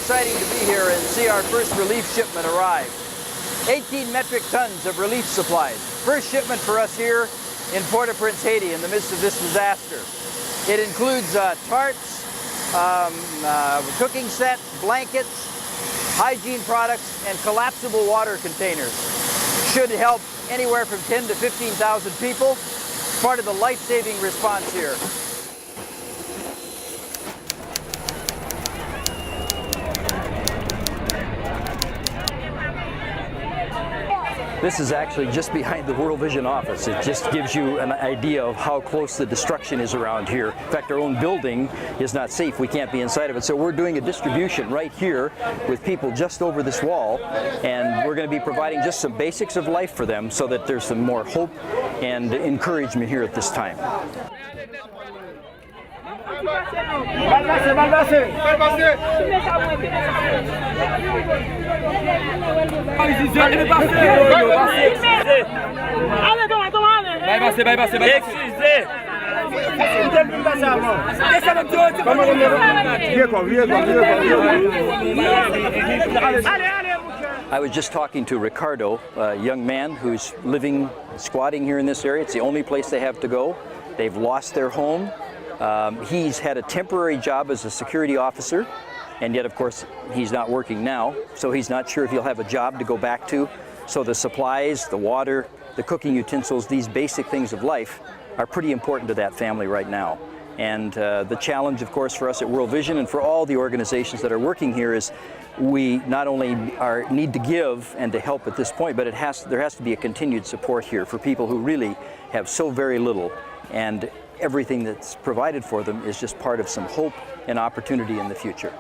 exciting to be here and see our first relief shipment arrive. 18 metric tons of relief supplies. First shipment for us here in Port-au-Prince, Haiti, in the midst of this disaster. It includes tarps, cooking sets, blankets, hygiene products, and collapsible water containers. Should help anywhere from 10 to 15,000 people. Part of the life-saving response here. This is actually just behind the World Vision office. It just gives you an idea of how close the destruction is around here. In fact, our own building is not safe. We can't be inside of it. So we're doing a distribution right here with people just over this wall, and we're going to be providing just some basics of life for them so that there's some more hope and encouragement here at this time. I was just talking to Ricardo, a young man who's squatting here in this area. It's the only place they have to go. They've lost their home. He's had a temporary job as a security officer, and yet, of course, he's not working now, so he's not sure if he'll have a job to go back to. So the supplies, the water, the cooking utensils, these basic things of life are pretty important to that family right now. And the challenge, of course, for us at World Vision and for all the organizations that are working here is we not only need to give and to help at this point, but there has to be a continued support here for people who really have so very little, and everything that's provided for them is just part of some hope and opportunity in the future.